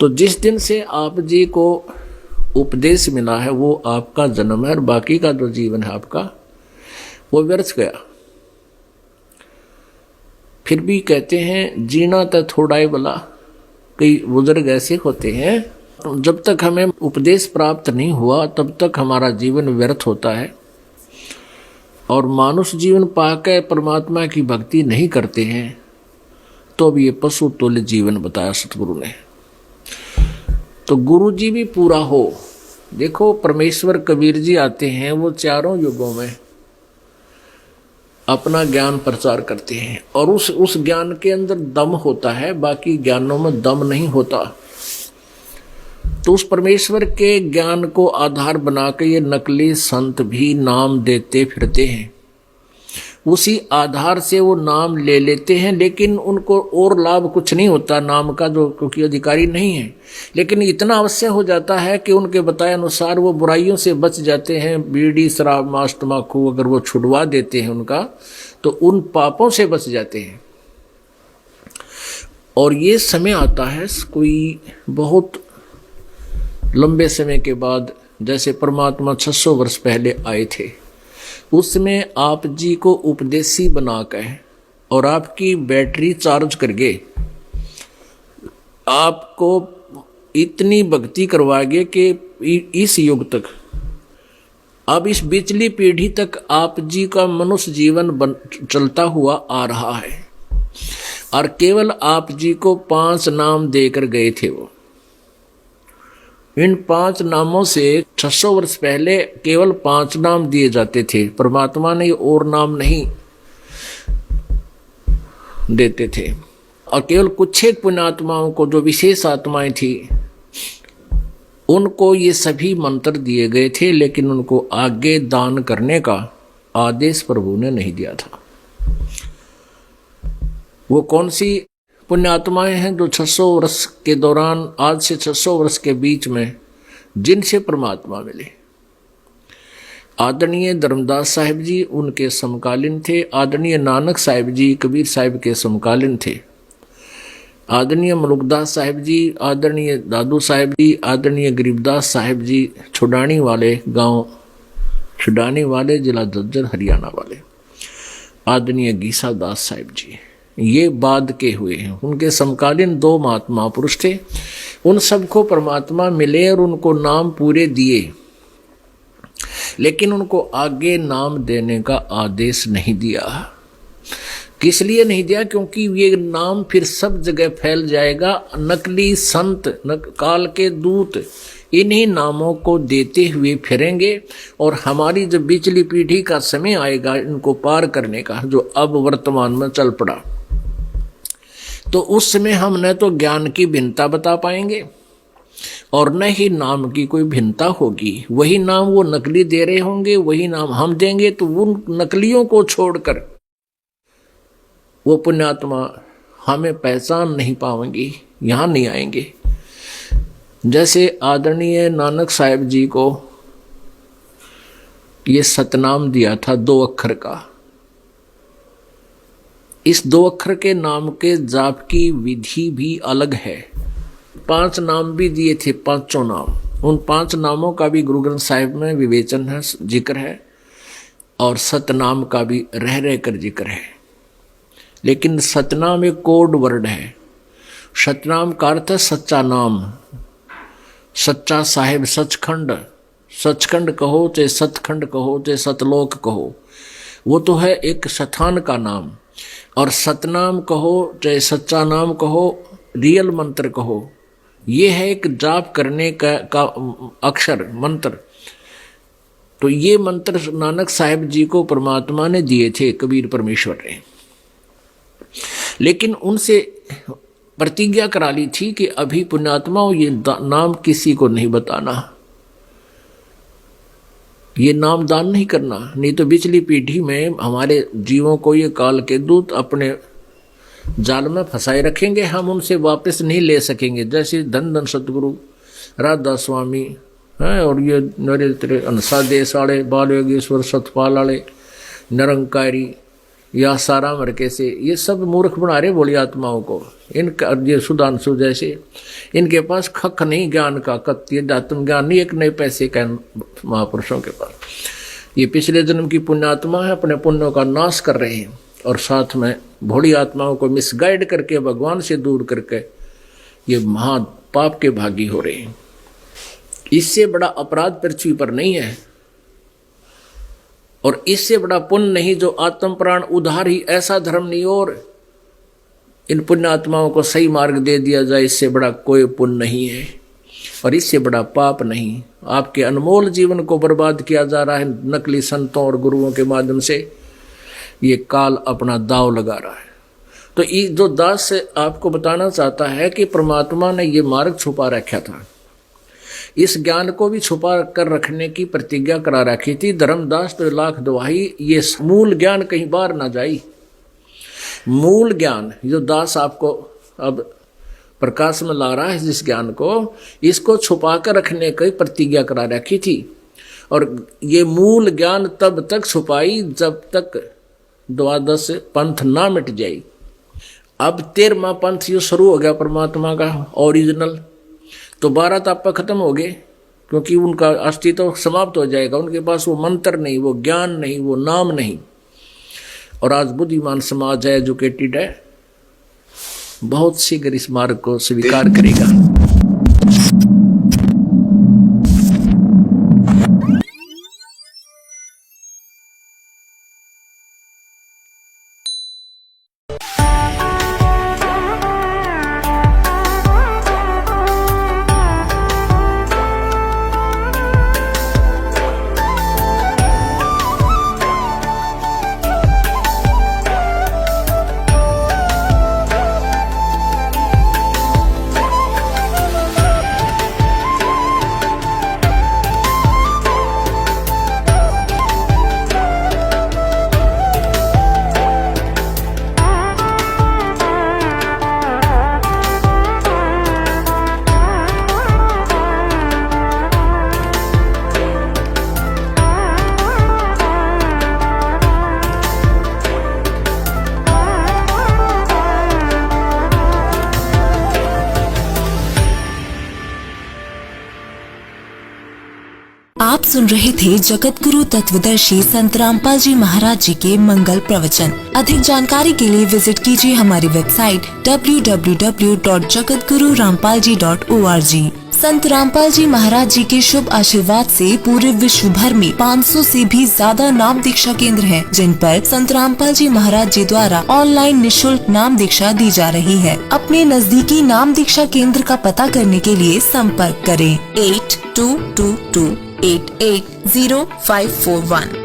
तो जिस दिन से आप जी को उपदेश मिला है वो आपका जन्म है, और बाकी का जो जीवन है आपका वो व्यर्थ गया। फिर भी कहते हैं जीना तो थोड़ा ही भला। कई बुजुर्ग ऐसे होते हैं, जब तक हमें उपदेश प्राप्त नहीं हुआ तब तक हमारा जीवन व्यर्थ होता है, और मानुष जीवन पाकर परमात्मा की भक्ति नहीं करते हैं तो अब ये पशु तुल्य जीवन बताया सतगुरु ने। तो गुरु जी भी पूरा हो। देखो परमेश्वर कबीर जी आते हैं, वो चारों युगों में अपना ज्ञान प्रचार करते हैं, और उस ज्ञान के अंदर दम होता है, बाकी ज्ञानों में दम नहीं होता। तो उस परमेश्वर के ज्ञान को आधार बना के ये नकली संत भी नाम देते फिरते हैं, उसी आधार से वो नाम ले लेते हैं, लेकिन उनको और लाभ कुछ नहीं होता नाम का, जो क्योंकि अधिकारी नहीं है। लेकिन इतना अवश्य हो जाता है कि उनके बताए अनुसार वो बुराइयों से बच जाते हैं। बीड़ी शराब मांस तम्बाकू अगर वो छुड़वा देते हैं उनका, तो उन पापों से बच जाते हैं। और ये समय आता है कोई बहुत लंबे समय के बाद, जैसे परमात्मा 600 वर्ष पहले आए थे, उसमें आप जी को उपदेशी बनाकर और आपकी बैटरी चार्ज करके आपको इतनी भक्ति करवाएंगे कि इस युग तक, अब इस पिछली पीढ़ी तक आप जी का मनुष्य जीवन चलता हुआ आ रहा है। और केवल आप जी को 5 नाम देकर गए थे वो। इन 5 नामों से 600 वर्ष पहले केवल 5 नाम दिए जाते थे। परमात्मा ने और नाम नहीं देते थे, और केवल कुछ एक पुण्यात्माओं को, जो विशेष आत्माएं थी, उनको ये सभी मंत्र दिए गए थे, लेकिन उनको आगे दान करने का आदेश प्रभु ने नहीं दिया था। वो कौन सी पुण्यात्माएं हैं जो 600 वर्ष के दौरान, आज से 600 वर्ष के बीच में जिनसे परमात्मा मिले? आदरणीय धर्मदास साहिब जी उनके समकालीन थे, आदरणीय नानक साहिब जी कबीर साहिब के समकालीन थे, आदरणीय मलुकदास साहिब जी, आदरणीय दादू साहिब जी, आदरणीय गरीबदास साहिब जी छुडानी वाले गांव, छुडानी वाले जिला झज्जर हरियाणा वाले, आदरणीय गीसा दास साहिब जी, ये बाद के हुए हैं। उनके समकालीन 2 महात्मा पुरुष थे। उन सबको परमात्मा मिले और उनको नाम पूरे दिए, लेकिन उनको आगे नाम देने का आदेश नहीं दिया। किस लिए नहीं दिया? क्योंकि ये नाम फिर सब जगह फैल जाएगा। नकली संत, काल के दूत इन्हीं नामों को देते हुए फिरेंगे, और हमारी जब पिछली पीढ़ी का समय आएगा इनको पार करने का, जो अब वर्तमान में चल पड़ा, तो उस समय हम न तो ज्ञान की भिन्नता बता पाएंगे और न ही नाम की कोई भिन्नता होगी। वही नाम वो नकली दे रहे होंगे, वही नाम हम देंगे, तो उन नकलियों को छोड़कर वो पुण्यात्मा हमें पहचान नहीं पाएंगे, यहाँ नहीं आएंगे। जैसे आदरणीय नानक साहिब जी को ये सतनाम दिया था 2 अक्षर का। इस 2 अक्षर के नाम के जाप की विधि भी अलग है। 5 नाम भी दिए थे, 5 नाम। उन 5 नामों का भी गुरु ग्रंथ साहिब में विवेचन है, जिक्र है, और सतनाम का भी रह रह कर जिक्र है। लेकिन सतनाम एक कोड वर्ड है। सतनाम का अर्थ है सच्चा नाम, सच्चा साहिब, सचखंड। सचखंड कहो चाहे सतखंड कहो चाहे सतलोक कहो, वो तो है एक स्थान का नाम। और सतनाम कहो चाहे सच्चा नाम कहो, रियल मंत्र कहो, ये है एक जाप करने का अक्षर मंत्र। तो ये मंत्र नानक साहिब जी को परमात्मा ने दिए थे, कबीर परमेश्वर ने। लेकिन उनसे प्रतिज्ञा करा ली थी कि अभी पुण्यात्माओं ये नाम किसी को नहीं बताना, ये नाम दान नहीं करना, नहीं तो पिछली पीढ़ी में हमारे जीवों को ये काल के दूत अपने जाल में फंसाए रखेंगे, हम उनसे वापस नहीं ले सकेंगे। जैसे धन धन सतगुरु राधा स्वामी हैं, और ये नरेंद्र अनसा देश वाले, बाल योगेश्वर सतपाल वाले, निरंकारी, या सारा मरके से, ये सब मूर्ख बना रहे भोली आत्माओं को। इनका ये सुधांशु जैसे, इनके पास खक नहीं ज्ञान का, कत्य आत्म ज्ञान नहीं, एक नए पैसे का महापुरुषों के पास। ये पिछले जन्म की पुण्यात्मा है, अपने पुण्यों का नाश कर रहे हैं और साथ में भोली आत्माओं को मिसगाइड करके भगवान से दूर करके ये महा पाप के भागी हो रहे हैं। इससे बड़ा अपराध पृथ्वी पर नहीं है और इससे बड़ा पुण्य नहीं जो आत्म प्राण उधार ही, ऐसा धर्म नहीं और इन पुण्य आत्माओं को सही मार्ग दे दिया जाए, इससे बड़ा कोई पुण्य नहीं है और इससे बड़ा पाप नहीं। आपके अनमोल जीवन को बर्बाद किया जा रहा है नकली संतों और गुरुओं के माध्यम से, ये काल अपना दाव लगा रहा है। तो ये जो दास से आपको बताना चाहता है कि परमात्मा ने ये मार्ग छुपा रखा था, इस ज्ञान को भी छुपा कर रखने की प्रतिज्ञा करा रखी थी। धर्मदास तो लाख दुहाई, ये मूल ज्ञान कहीं बाहर ना जाए। मूल ज्ञान जो दास आपको अब प्रकाश में ला रहा है, जिस ज्ञान को, इसको छुपा कर रखने की प्रतिज्ञा करा रखी थी। और ये मूल ज्ञान तब तक छुपाई जब तक द्वादश पंथ ना मिट जाए। अब 13वां पंथ जो शुरू हो गया परमात्मा का ओरिजिनल, तो 12 ताप खत्म हो गए क्योंकि उनका अस्तित्व समाप्त हो जाएगा। उनके पास वो मंत्र नहीं, वो ज्ञान नहीं, वो नाम नहीं। और आज बुद्धिमान समाज है, एजुकेटेड है, बहुत शीघ्र इस मार्ग को स्वीकार करेगा। आप सुन रहे थे जगत गुरु तत्वदर्शी संत रामपाल जी महाराज जी के मंगल प्रवचन। अधिक जानकारी के लिए विजिट कीजिए हमारी वेबसाइट www.jagatgururampalji.org। संत रामपाल जी महाराज जी के शुभ आशीर्वाद से पूरे विश्व भर में 500 से भी ज्यादा नाम दीक्षा केंद्र हैं, जिन पर संत रामपाल जी महाराज जी द्वारा ऑनलाइन निशुल्क नाम दीक्षा दी जा रही है। अपने नजदीकी नाम दीक्षा केंद्र का पता करने के लिए संपर्क करें 8222880541।